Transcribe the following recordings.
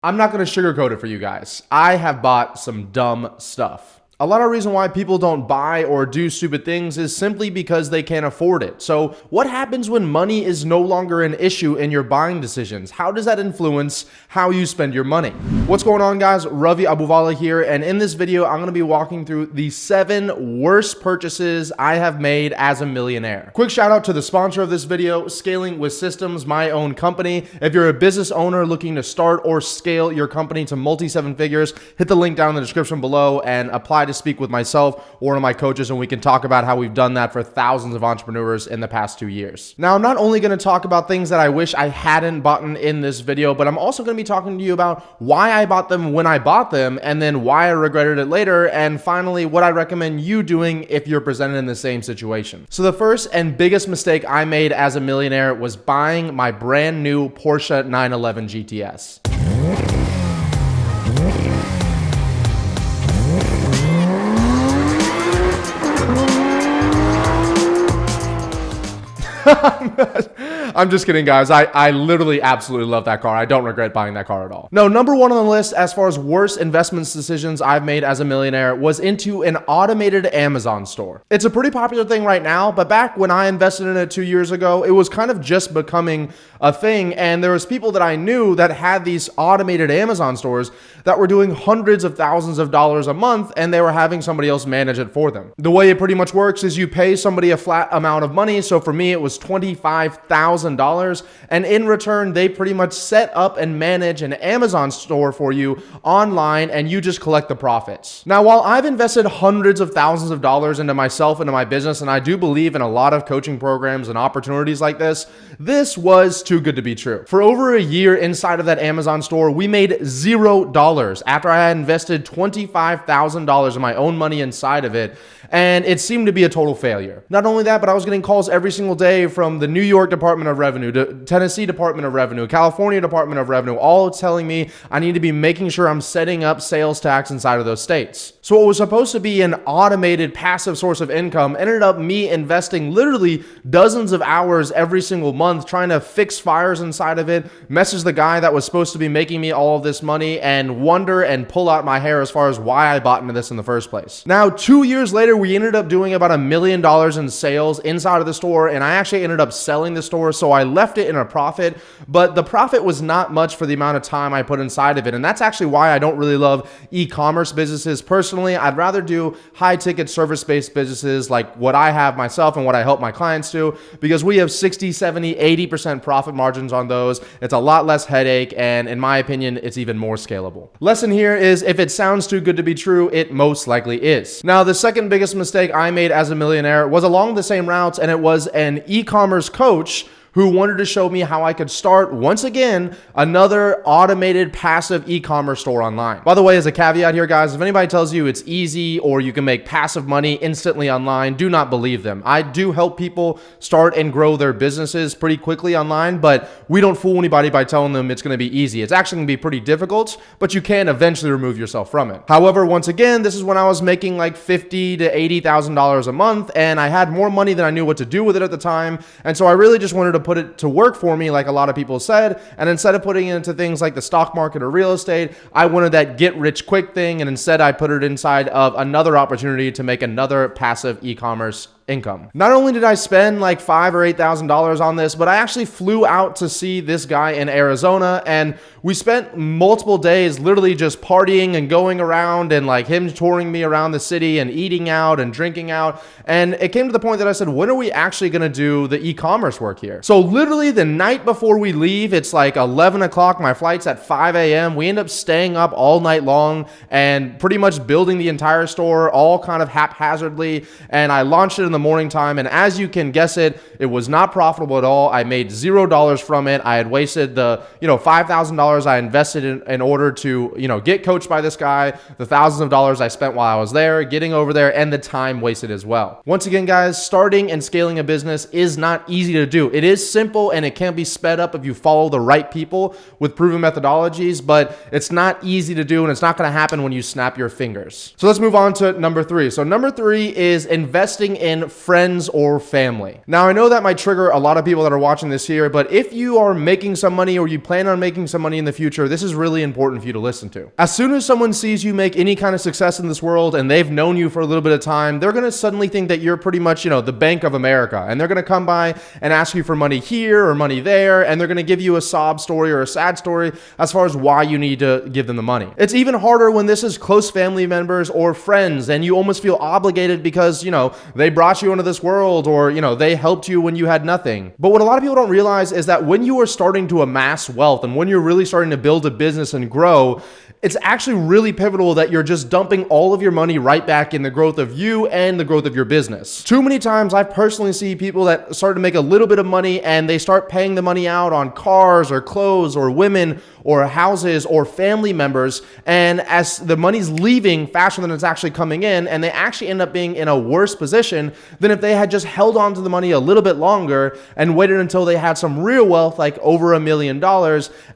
I'm not going to sugarcoat it for you guys. I have bought some dumb stuff. A lot of reason why people don't buy or do stupid things is simply because they can't afford it. So what happens when money is no longer an issue in your buying decisions? How does that influence how you spend your money? What's going on, guys? Ravi Abuvala here, and in this video, I'm going to be walking through the 7 worst purchases I have made as a millionaire. Quick shout out to the sponsor of this video, Scaling with Systems, my own company. If you're a business owner looking to start or scale your company to multi-7 figures, hit the link down in the description below and apply to speak with myself or one of my coaches, and we can talk about how we've done that for thousands of entrepreneurs in the past 2 years. Now, I'm not only going to talk about things that I wish I hadn't bought in this video, but I'm also going to be talking to you about why I bought them when I bought them, and then why I regretted it later, and finally, what I recommend you doing if you're presented in the same situation. So the first and biggest mistake I made as a millionaire was buying my brand new Porsche 911 GTS. I'm just kidding, guys. I literally absolutely love that car. I don't regret buying that car at all. No, number one on the list as far as worst investments decisions I've made as a millionaire was into an automated Amazon store. It's a pretty popular thing right now, but back when I invested in it 2 years ago, it was kind of just becoming a thing, and there was people that I knew that had these automated Amazon stores that were doing hundreds of thousands of dollars a month, and they were having somebody else manage it for them. The way it pretty much works is you pay somebody a flat amount of money. So for me, it was $25,000, and in return, they pretty much set up and manage an Amazon store for you online, and you just collect the profits. Now, while I've invested hundreds of thousands of dollars into myself, into my business, and I do believe in a lot of coaching programs and opportunities like this was too good to be true. For over a year inside of that Amazon store, we made $0 after I had invested $25,000 of my own money inside of it, and it seemed to be a total failure. Not only that, but I was getting calls every single day from the New York Department of Revenue, to Tennessee Department of Revenue, California Department of Revenue, all telling me I need to be making sure I'm setting up sales tax inside of those states. So what was supposed to be an automated passive source of income ended up me investing literally dozens of hours every single month trying to fix fires inside of it, message the guy that was supposed to be making me all of this money, and wonder and pull out my hair as far as why I bought into this in the first place. Now, 2 years later, we ended up doing about $1 million in sales inside of the store, and I actually ended up selling the store, so I left it in a profit, but the profit was not much for the amount of time I put inside of it, and that's actually why I don't really love e-commerce businesses personally. I'd rather do high-ticket service-based businesses like what I have myself and what I help my clients do, because we have 60, 70, 80% profit margins on those. It's a lot less headache, and in my opinion, it's even more scalable. Lesson here is, if it sounds too good to be true, it most likely is. Now, the second biggest mistake I made as a millionaire was along the same routes, and it was an e-commerce coach who wanted to show me how I could start, once again, another automated passive e-commerce store online. By the way, as a caveat here, guys, if anybody tells you it's easy or you can make passive money instantly online, do not believe them. I do help people start and grow their businesses pretty quickly online, but we don't fool anybody by telling them it's going to be easy. It's actually going to be pretty difficult, but you can eventually remove yourself from it. However, once again, this is when I was making like $50,000 to $80,000 a month, and I had more money than I knew what to do with it at the time, and so I really just wanted to put it to work for me, like a lot of people said, and instead of putting it into things like the stock market or real estate, I wanted that get rich quick thing, and instead I put it inside of another opportunity to make another passive e-commerce income. Not only did I spend like $5,000 or $8,000 on this, but I actually flew out to see this guy in Arizona, and we spent multiple days literally just partying and going around, and like him touring me around the city and eating out and drinking out. And it came to the point that I said, when are we actually going to do the e-commerce work here? So literally the night before we leave, it's like 11 o'clock. My flight's at 5 a.m. We end up staying up all night long and pretty much building the entire store all kind of haphazardly. And I launched it in the morning time, and as you can guess it was not profitable at all. I made $0 from it. I had wasted the $5,000 I invested in order to get coached by this guy, the thousands of dollars I spent while I was there, getting over there, and the time wasted as well. Once again, guys, starting and scaling a business is not easy to do. It is simple, and it can be sped up if you follow the right people with proven methodologies, but it's not easy to do, and it's not going to happen when you snap your fingers. So let's move on to number 3. So number 3 is investing in friends or family. Now, I know that might trigger a lot of people that are watching this here, but if you are making some money or you plan on making some money in the future, this is really important for you to listen to. As soon as someone sees you make any kind of success in this world and they've known you for a little bit of time, they're going to suddenly think that you're pretty much, the Bank of America, and they're going to come by and ask you for money here or money there, and they're going to give you a sob story or a sad story as far as why you need to give them the money. It's even harder when this is close family members or friends, and you almost feel obligated because, they brought you into this world, or, they helped you when you had nothing. But what a lot of people don't realize is that when you are starting to amass wealth and when you're really starting to build a business and grow, it's actually really pivotal that you're just dumping all of your money right back in the growth of you and the growth of your business. Too many times I personally see people that start to make a little bit of money and they start paying the money out on cars or clothes or women or houses or family members, and as the money's leaving faster than it's actually coming in, and they actually end up being in a worse position than if they had just held on to the money a little bit longer and waited until they had some real wealth, like over $1 million,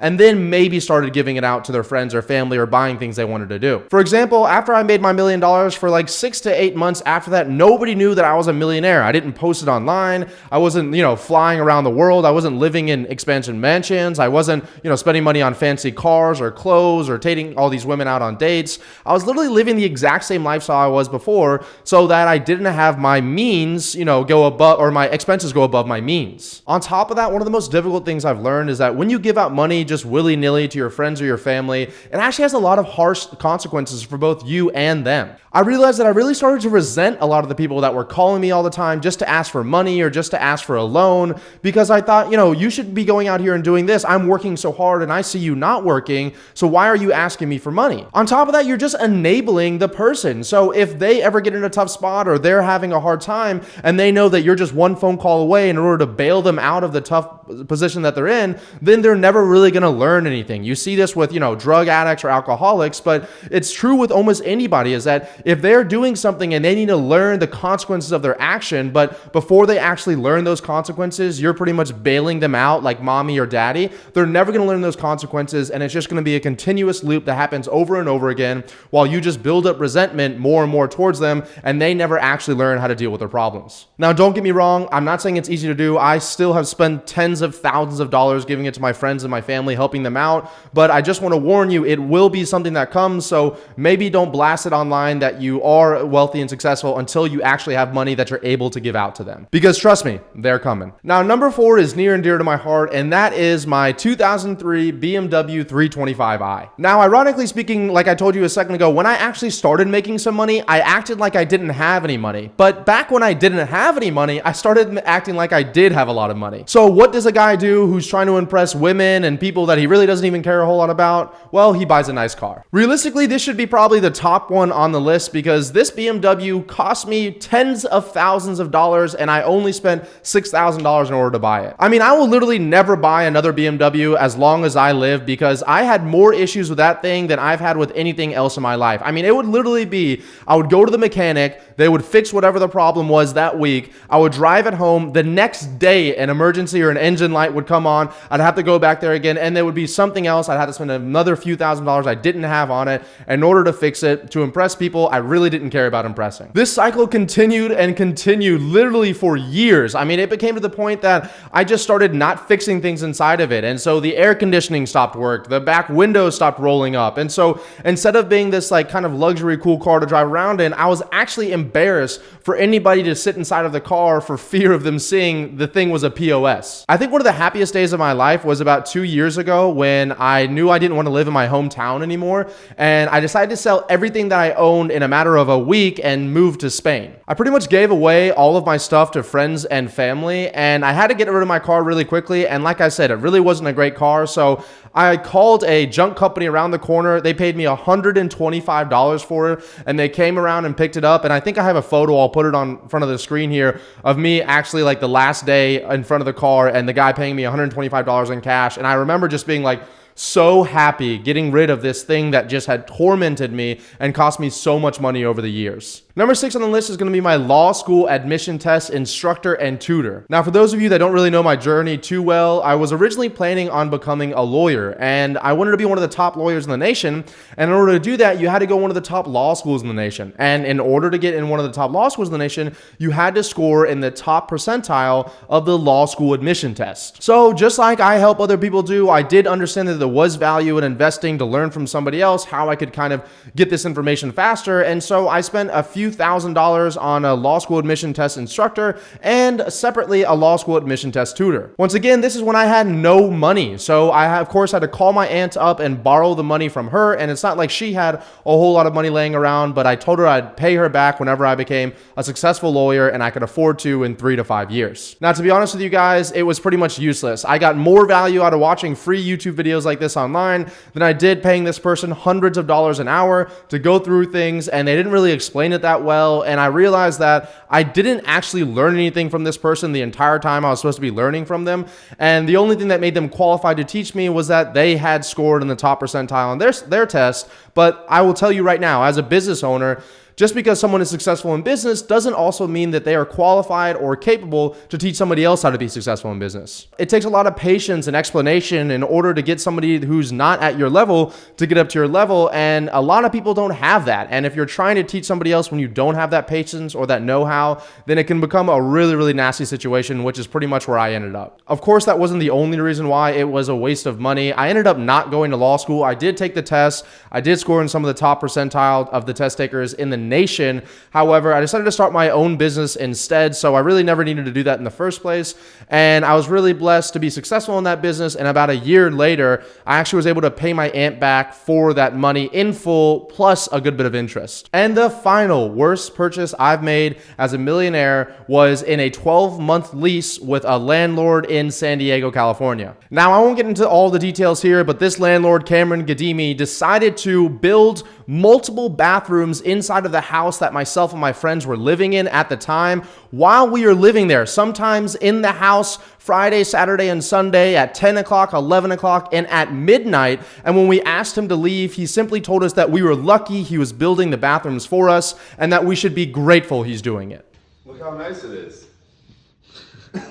and then maybe started giving it out to their friends or family or buying things they wanted to do. For example, after I made my $1 million, for like 6 to 8 months after that, nobody knew that I was a millionaire. I didn't post it online. I wasn't, flying around the world. I wasn't living in expansion mansions. I wasn't, spending money on fancy cars or clothes or taking all these women out on dates. I was literally living the exact same lifestyle I was before, so that I didn't have my means, go above, or my expenses go above my means. On top of that, one of the most difficult things I've learned is that when you give out money just willy-nilly to your friends or your family, it actually has a lot of harsh consequences for both you and them. I realized that I really started to resent a lot of the people that were calling me all the time just to ask for money or just to ask for a loan, because I thought, you should be going out here and doing this. I'm working so hard and I see you not working, so why are you asking me for money? On top of that, you're just enabling the person. So if they ever get in a tough spot or they're having a hard time and they know that you're just one phone call away in order to bail them out of the tough position that they're in, then they're never really going to learn anything. You see this with, drug addicts or alcoholics, but it's true with almost anybody, is that if they're doing something and they need to learn the consequences of their action, but before they actually learn those consequences, you're pretty much bailing them out like mommy or daddy, they're never going to learn those consequences, and it's just going to be a continuous loop that happens over and over again while you just build up resentment more and more towards them, and they never actually learn how to deal with their problems. Now, don't get me wrong, I'm not saying it's easy to do. I still have spent tens of thousands of dollars giving it to my friends and my family, helping them out, but I just want to warn you, it will be something that comes, so maybe don't blast it online that you are wealthy and successful until you actually have money that you're able to give out to them. Because trust me, they're coming. Now, number 4 is near and dear to my heart, and that is my 2003 BMW 325i. Now, ironically speaking, like I told you a second ago, when I actually started making some money, I acted like I didn't have any money. But back when I didn't have any money, I started acting like I did have a lot of money. So what does a guy do who's trying to impress women and people that he really doesn't even care a whole lot about? Well, he buys a nice car. Realistically, this should be probably the top one on the list, because this BMW cost me tens of thousands of dollars and I only spent $6,000 in order to buy it. I mean, I will literally never buy another BMW as long as I live, because I had more issues with that thing than I've had with anything else in my life. I mean, it would literally be, I would go to the mechanic, they would fix whatever the problem was that week, I would drive it home, the next day an emergency or an engine light would come on, I'd have to go back there again, and there would be something else, I'd have to spend another few $1,000s I didn't have on it in order to fix it, to impress people I really didn't care about impressing. This cycle continued and continued literally for years. I mean, it became to the point that I just started not fixing things inside of it, and so the air conditioning stopped work, the back windows stopped rolling up, and so instead of being this like kind of luxury cool car to drive around in, I was actually embarrassed for anybody to sit inside of the car for fear of them seeing the thing was a POS. I think one of the happiest days of my life was about 2 years ago when I knew I didn't want to live in my hometown anymore, and I decided to sell everything that I owned in a matter of a week and move to Spain. I pretty much gave away all of my stuff to friends and family, and I had to get rid of my car really quickly, and like I said, it really wasn't a great car, so I called a junk company around the corner. They paid me $125 for it, and they came around and picked it up, and I think I have a photo, I'll put it on front of the screen here, of me actually like the last day in front of the car, and the guy paying me $125 in cash, and I remember just being like, so happy getting rid of this thing that just had tormented me and cost me so much money over the years. Number 6 on the list is going to be my law school admission test instructor and tutor. Now, for those of you that don't really know my journey too well, I was originally planning on becoming a lawyer, and I wanted to be one of the top lawyers in the nation. And in order to do that, you had to go one of the top law schools in the nation. And in order to get in one of the top law schools in the nation, you had to score in the top percentile of the law school admission test. So just like I help other people do, I did understand that there was value in investing to learn from somebody else how I could kind of get this information faster. And so I spent a few $1,000s on a law school admission test instructor and separately a law school admission test tutor. Once again, this is when I had no money. So I, of course, had to call my aunt up and borrow the money from her. And it's not like she had a whole lot of money laying around, but I told her I'd pay her back whenever I became a successful lawyer and I could afford to in 3 to 5 years. Now, to be honest with you guys, it was pretty much useless. I got more value out of watching free YouTube videos like this online than I did paying this person hundreds of dollars an hour to go through things, and they didn't really explain it that well. And I realized that I didn't actually learn anything from this person the entire time I was supposed to be learning from them. And the only thing that made them qualified to teach me was that they had scored in the top percentile on their test. But I will tell you right now, as a business owner, just because someone is successful in business doesn't also mean that they are qualified or capable to teach somebody else how to be successful in business. It takes a lot of patience and explanation in order to get somebody who's not at your level to get up to your level, and a lot of people don't have that. And if you're trying to teach somebody else when you don't have that patience or that know-how, then it can become a really, really nasty situation, which is pretty much where I ended up. Of course, that wasn't the only reason why it was a waste of money. I ended up not going to law school. I did take the test. I did score in some of the top percentile of the test takers in the nation. However, I decided to start my own business instead, so I really never needed to do that in the first place. And I was really blessed to be successful in that business, and about a year later, I actually was able to pay my aunt back for that money in full, plus a good bit of interest. And the final worst purchase I've made as a millionaire was in a 12-month lease with a landlord in San Diego, California. Now, I won't get into all the details here, but this landlord, Cameron Gadimi, decided to build multiple bathrooms inside of the house that myself and my friends were living in at the time while we were living there, sometimes in the house Friday, Saturday, and Sunday at 10 o'clock, 11 o'clock, and at midnight. And when we asked him to leave, he simply told us that we were lucky he was building the bathrooms for us and that we should be grateful he's doing it. Look how nice it is.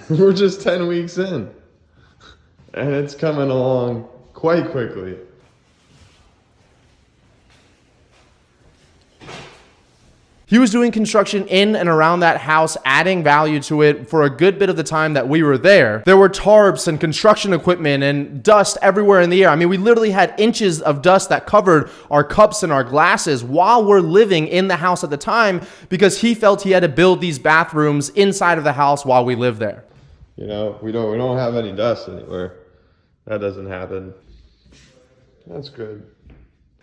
We're just 10 weeks in, and it's coming along quite quickly. He was doing construction in and around that house, adding value to it for a good bit of the time that we were there. There were tarps and construction equipment and dust everywhere in the air. I mean, we literally had inches of dust that covered our cups and our glasses while we're living in the house at the time because he felt he had to build these bathrooms inside of the house while we lived there. You know, we don't have any dust anywhere. That doesn't happen. That's good.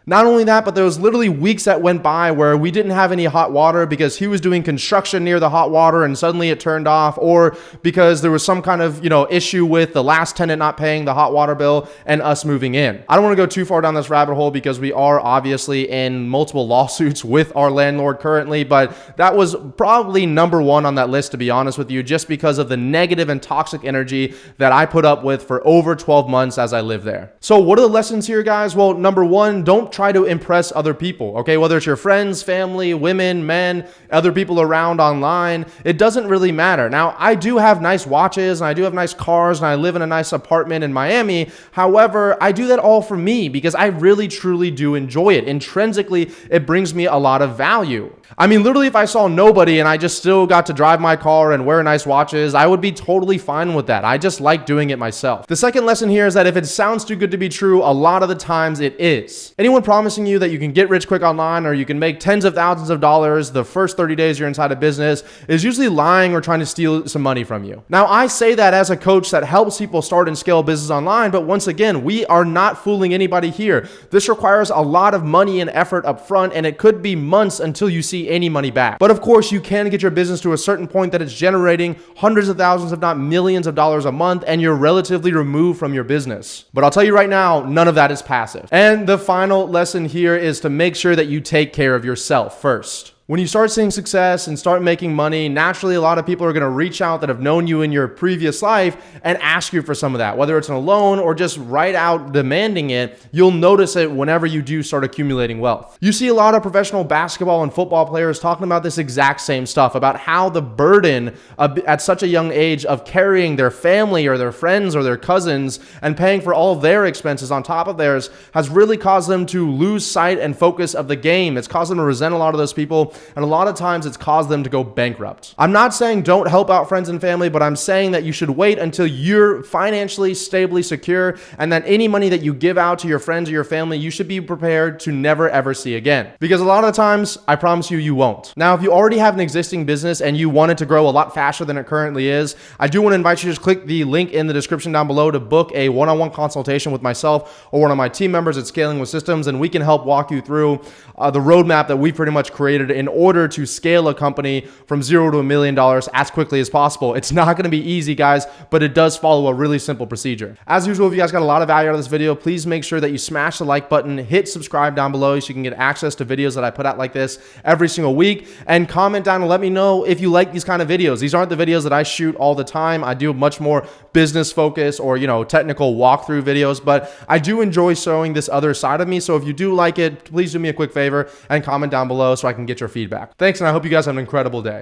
Not only that, but there was literally weeks that went by where we didn't have any hot water because he was doing construction near the hot water and suddenly it turned off, or because there was some kind of, issue with the last tenant not paying the hot water bill and us moving in. I don't want to go too far down this rabbit hole because we are obviously in multiple lawsuits with our landlord currently, but that was probably number one on that list, to be honest with you, just because of the negative and toxic energy that I put up with for over 12 months as I lived there. So what are the lessons here, guys? Well, number one, don't try to impress other people, okay? Whether it's your friends, family, women, men, other people around online, it doesn't really matter. Now, I do have nice watches and I do have nice cars and I live in a nice apartment in Miami. However, I do that all for me because I really, truly do enjoy it. Intrinsically, it brings me a lot of value. I mean, literally, if I saw nobody and I just still got to drive my car and wear nice watches, I would be totally fine with that. I just like doing it myself. The second lesson here is that if it sounds too good to be true, a lot of the times it is. Anyone promising you that you can get rich quick online or you can make tens of thousands of dollars the first 30 days you're inside a business is usually lying or trying to steal some money from you. Now, I say that as a coach that helps people start and scale business online, but once again, we are not fooling anybody here. This requires a lot of money and effort up front, and it could be months until you see any money back. But of course, you can get your business to a certain point that it's generating hundreds of thousands, if not millions of dollars a month, and you're relatively removed from your business. But I'll tell you right now, none of that is passive. And the final lesson here is to make sure that you take care of yourself first. When you start seeing success and start making money, naturally a lot of people are going to reach out that have known you in your previous life and ask you for some of that, whether it's in a loan or just right out demanding it. You'll notice it whenever you do start accumulating wealth. You see a lot of professional basketball and football players talking about this exact same stuff, about how the burden at such a young age of carrying their family or their friends or their cousins and paying for all of their expenses on top of theirs has really caused them to lose sight and focus of the game. It's caused them to resent a lot of those people, and a lot of times it's caused them to go bankrupt. I'm not saying don't help out friends and family, but I'm saying that you should wait until you're financially stably secure, and that any money that you give out to your friends or your family, you should be prepared to never ever see again. Because a lot of the times, I promise you, you won't. Now, if you already have an existing business and you want it to grow a lot faster than it currently is, I do want to invite you to just click the link in the description down below to book a one-on-one consultation with myself or one of my team members at Scaling with Systems, and we can help walk you through the roadmap that we pretty much created in order to scale a company from $0 to $1 million as quickly as possible. It's not going to be easy, guys, but it does follow a really simple procedure. As usual, if you guys got a lot of value out of this video, please make sure that you smash the like button, hit subscribe down below so you can get access to videos that I put out like this every single week, and comment down and let me know if you like these kind of videos. These aren't the videos that I shoot all the time. I do much more business focus or, technical walkthrough videos, but I do enjoy showing this other side of me. So if you do like it, please do me a quick favor and comment down below so I can get your feedback. Thanks, and I hope you guys have an incredible day.